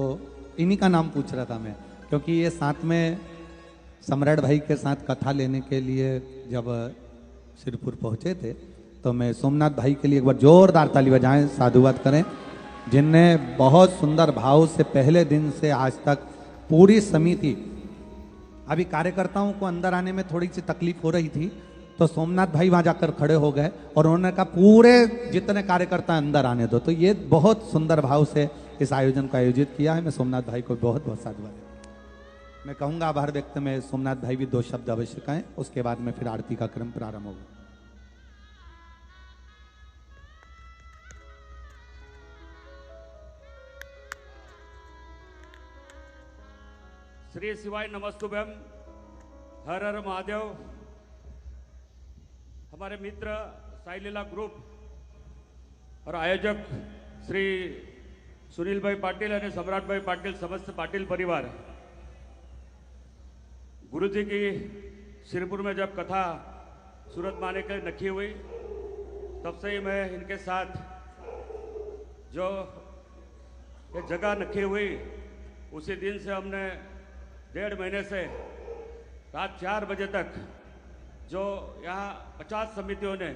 इन्हीं का नाम पूछ रहा था मैं, क्योंकि ये साथ में सम्राट भाई के साथ कथा लेने के लिए जब सिरपुर पहुंचे थे, तो मैं सोमनाथ भाई के लिए एक बार जोरदार ताली बजाएं, साधुवाद करें, जिनने बहुत सुंदर भाव से पहले दिन से आज तक पूरी समिति, अभी कार्यकर्ताओं को अंदर आने में थोड़ी सी तकलीफ हो रही थी, तो सोमनाथ भाई वहां जाकर खड़े हो गए और उन्होंने कहा पूरे जितने कार्यकर्ता अंदर आने दो। तो ये बहुत सुंदर भाव से इस आयोजन को आयोजित किया है। मैं सोमनाथ भाई को बहुत बहुत साधुवाद देता हूं। मैं कहूंगा आभार व्यक्त में सोमनाथ भाई भी 2 शब्द अवश्य कहें, उसके बाद में फिर आरती का क्रम प्रारंभ होगा। श्री शिवाय नमस्तुभ्यम, हर हर महादेव। हमारे मित्र साई लीला ग्रुप और आयोजक श्री सुनील भाई पाटिल और सम्राट भाई पाटिल, समस्त पाटिल परिवार, गुरुजी की सिरपुर में जब कथा सूरत में आने के लिए नखी हुई, तब से ही मैं इनके साथ जो ये जगह नखी हुई, उसी दिन से हमने 1.5 महीने से रात 4 बजे तक जो यहाँ 50 समितियों ने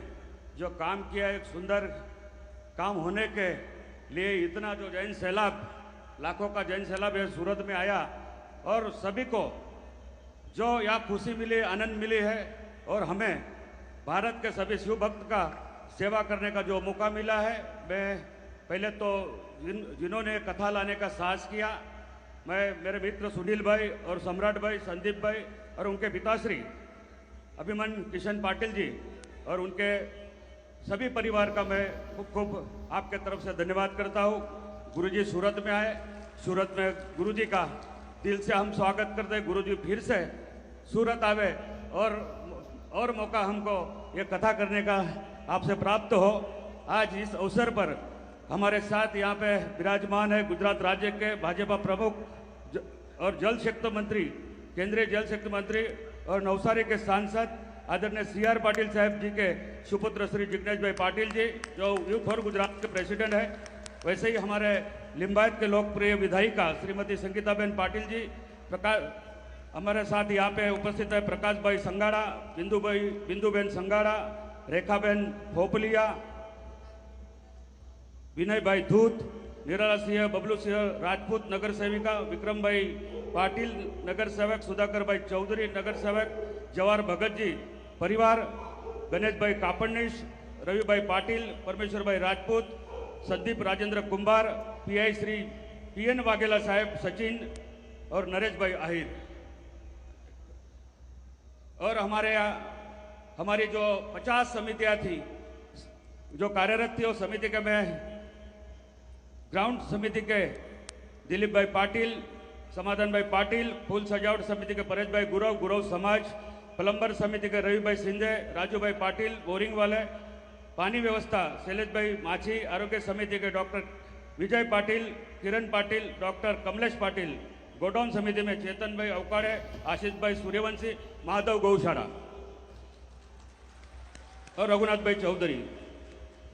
जो काम किया, एक सुंदर काम होने के लिए इतना जो जैन सैलाब, लाखों का जैन सैलाब है सूरत में आया और सभी को जो यहाँ खुशी मिली, आनंद मिली है और हमें भारत के सभी शिव भक्त का सेवा करने का जो मौका मिला है। मैं पहले तो जिन्होंने कथा लाने का साहस किया, मैं मेरे मित्र सुनील भाई और सम्राट भाई, संदीप भाई और उनके पिताश्री अभिमन्यु किशन पाटिल जी और उनके सभी परिवार का मैं खूब खूब आपके तरफ से धन्यवाद करता हूँ। गुरुजी सूरत में आए, सूरत में गुरुजी का दिल से हम स्वागत करते हैं। गुरुजी फिर से सूरत आवे और मौका हमको ये कथा करने का आपसे प्राप्त हो। आज इस अवसर पर हमारे साथ यहाँ पे विराजमान है गुजरात राज्य के भाजपा प्रमुख और जल शक्ति मंत्री, केंद्रीय जल शक्ति मंत्री और नवसारी के सांसद आदरणीय CR पाटिल साहब जी के सुपुत्र श्री जिग्नेश भाई पाटिल जी, जो यूथ फॉर गुजरात के प्रेसिडेंट है। वैसे ही हमारे लिंबायत के लोकप्रिय विधायिका श्रीमती संगीताबेन पाटिल जी, हमारे साथ यहाँ पे उपस्थित है प्रकाश भाई संगाड़ा, बिंदुबेन संगाड़ा, रेखाबेन भोपलिया, विनय भाई धूत, निराला सिंह, बबलू सिंह राजपूत नगर सेविका, विक्रम भाई पाटिल नगर सेवक, सुधाकर भाई चौधरी नगर सेवक, जवाहर भगत जी परिवार, गणेश भाई कापड़नीश, रवि भाई पाटिल, परमेश्वर भाई राजपूत, संदीप राजेंद्र कुंभार, PI श्री PN वाघेला साहेब, सचिन और नरेश भाई आहिर। और हमारे यहाँ हमारी जो 50 समितियाँ थी जो कार्यरत थी, उस समिति के मैं ग्राउंड समिति के दिलीप भाई पाटिल, समाधान भाई पाटिल, फूल सजावट समिति के परेश भाई गुरव समाज, प्लम्बर समिति के रवि भाई सिंधे, राजू भाई पाटिल, बोरिंग वाले, पानी व्यवस्था शैलेश भाई माछी, आरोग्य समिति के डॉक्टर विजय पाटिल, किरण पाटिल, डॉक्टर कमलेश पाटिल, गोडाउन समिति में चेतन भाई अवकाड़े, आशीष भाई सूर्यवंशी, माधव गौशाला और रघुनाथ भाई चौधरी,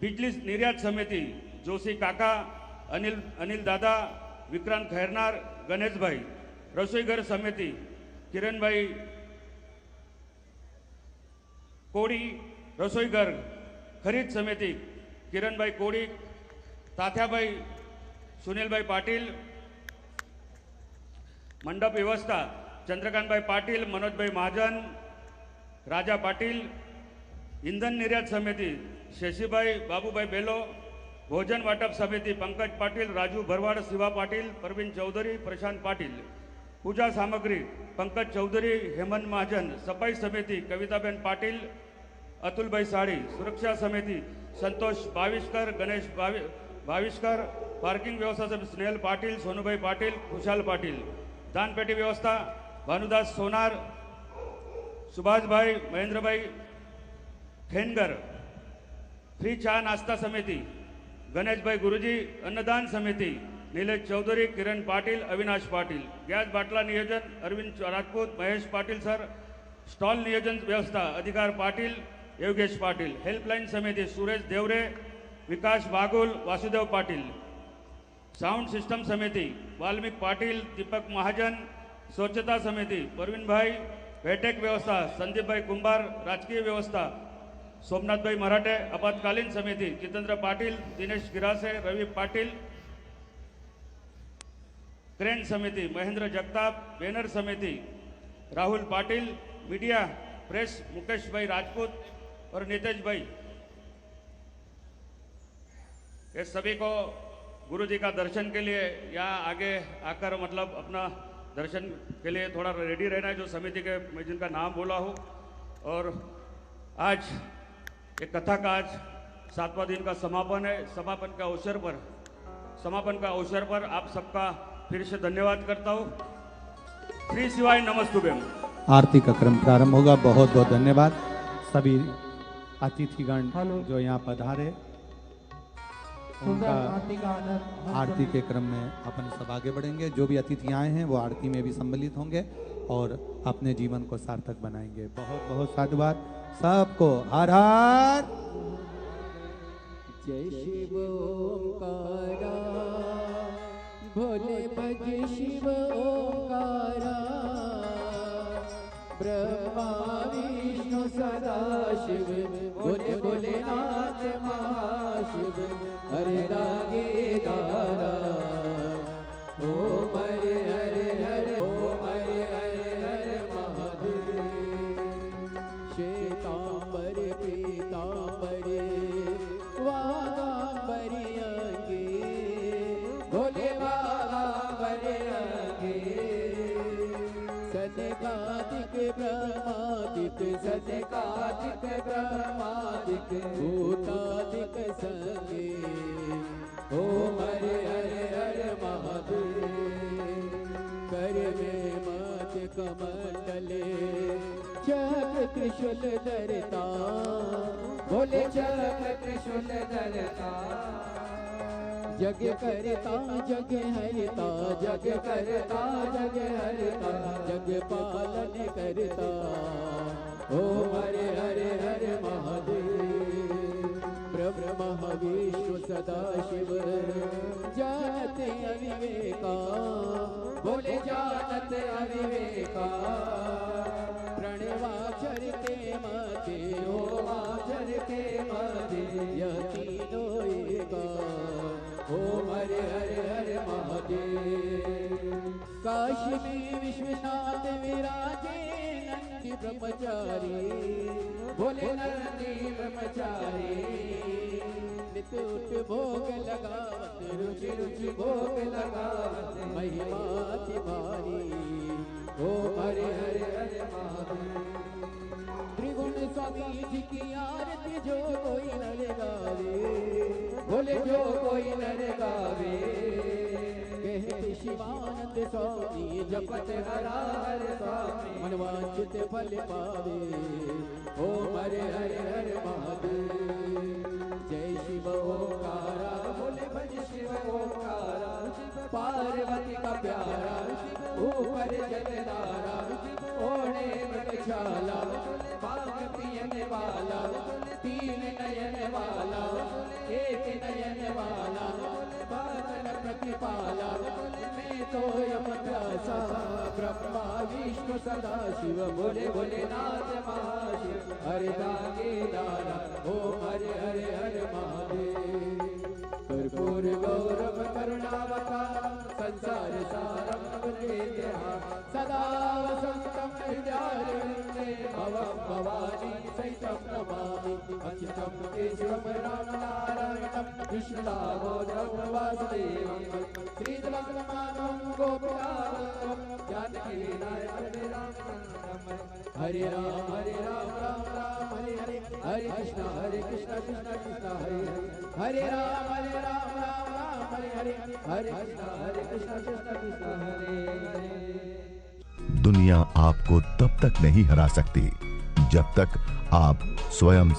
बिजली निर्यात समिति जोशी काका, अनिल दादा, विक्रांत खैरनार, गणेश भाई, रसोईघर समिति किरण भाई कोड़ी, रसोईघर खरीद समिति किरण भाई कोड़ी, तात्या भाई सुनील भाई पाटिल, मंडप व्यवस्था चंद्रकांत भाई पाटिल, मनोज भाई महाजन, राजा पाटिल, ईंधन निर्यात समिति शशि भाई, बाबू भाई बेलो, भोजन वाटप समिति पंकज पाटिल, राजू भरवाड़, शिवा पाटिल, परवीन चौधरी, प्रशांत पाटिल, पूजा सामग्री पंकज चौधरी, हेमंत महाजन, सफाई समिति कविताबेन पाटिल, अतुल भाई साड़ी, सुरक्षा समिति संतोष भाविष्कर, गणेश भाविष्कर, पार्किंग व्यवस्था से स्नेहल पाटिल, सोनू भाई पाटिल, खुशाल पाटिल, दान पेटी व्यवस्था भानुदास सोनार, सुभाष भाई, महेंद्र भाई खेनगर, फ्री चाह नाश्ता समिति गणेश भाई गुरुजी, अन्नदान समिति नीलेश चौधरी, किरण पाटिल, अविनाश पाटिल, गैस बाटला नियोजन अरविंद राजपूत, महेश पाटिल सर, स्टॉल नियोजन व्यवस्था अधिकार पाटिल, योगेश पाटिल, हेल्पलाइन समिति सुरेश देवरे, विकास बागुल, वासुदेव पाटिल, साउंड सिस्टम समिति वाल्मीकि पाटिल, दीपक महाजन, स्वच्छता समिति परवीन भाई, बैठक व्यवस्था संदीप भाई कुंभार, राजकीय व्यवस्था सोमनाथ भाई मराठे, आपातकालीन समिति जितेंद्र पाटिल, दिनेश गिरासे, रवि पाटिल, क्रेन समिति महेंद्र जगताप, बैनर समिति राहुल पाटिल, मीडिया प्रेस मुकेश भाई राजपूत और नितेश भाई, ये सभी को गुरु जी का दर्शन के लिए यहाँ आगे आकर मतलब अपना दर्शन के लिए थोड़ा रेडी रहना है, जो समिति के मैं जिनका नाम बोला हूँ। और आज एक कथा का आज 7वां दिन का समापन है। समापन का अवसर पर आप सबका फिर से धन्यवाद करता हूँ। श्री शिवाय नमस्तुभ्यम। आरती का क्रम प्रारंभ होगा। बहुत बहुत धन्यवाद सभी अतिथिगण जो यहाँ पधारे, उनका आरती के क्रम में अपन सब आगे बढ़ेंगे। जो भी अतिथि आए हैं वो आरती में भी सम्मिलित होंगे और अपने जीवन को सार्थक बनाएंगे। बहुत बहुत साधुवाद सबको। हर हर जय शिव ओंकारा, भोले भज शिव ओंकारा, ब्रह्मा विष्णु सदा शिव, भोले भोलेनाथ महाशिव, हरे रागे दारा, ओम हरे हरे हरे, ओम हरे हरे हरे महादेव। श्वेतांबर पीतांबरे वागांबरी अंगे, भोले वागांबरी अंगे, सनकादिक ब्रह्मादिक, सनकादिक ब्रह्मादिक, भूतादिक संगे, ओम हरे हरे हरे महादेव। कर में मत कमंडले चक्र त्रिशूल धरता, भोले चक्र त्रिशूल धरता, जग करता जग हरता, जग करता जग हरता, जग पालन करता, ओम हरे हरे हरे महादेव। ब्रह्मा विष्णु सदा शिव, जानते अविवेका, भोले जानते अविवेका, प्रणवाक्षर के मते, ओमाक्षर के मते, यह तीनों एका, ओम हरे हरे हरे महादेव। काशी में विश्वनाथ विराजे नंदी ब्रह्मचारी, भोले नंदी ब्रह्मचारी, नित उठ भोग लगावत, रुचि रुचि भोग लगावत, महिमा तुम्हारी, ओम हरे हरे हरे महादेव। त्रिगुण स्वामी जी की आरती जो कोई नर गावे, भोले जो कोई नर गावे, कहते शिवानंद स्वामी जपत हरा हर स्वामी, मनवांचित फल पावे, ओम हरे हरे हरे महादेव। जय शिव ओंकारा, भोले भज शिव ओंकारा, पार्वती का प्यारा, ऊपर जलधारा, ओढ़े मृगशाला, भांग पियने वाला, तीन नयन वाला, एक नयन वाला, बादल प्रतिपाला, मैं तो यम प्यासा, ब्रह्मा विष्णु सदा शिव, भोले भोलेनाथ महाशिव, हरे रागे दारा, ओम हरे हरे हरे महादेव। कर्पूर गौरव करुणावतार, संसार सारम सदा वसंतम हृदयारविंदे, भवं भवानी सहितं नमामि, अच्युतं केशवं राम नारायणं, कृष्णदामोदरं वासुदेवं, श्रीधवं गोपिकावल्लभं, जानकी नारायण राम हरे राम राम राम हरे हरे, हरे कृष्ण कृष्ण कृष्ण हरे हरे, हरे राम राम हरे हरे, हरे कृष्ण कृष्ण हरे हरे। दुनिया आपको तब तक नहीं हरा सकती जब तक आप स्वयं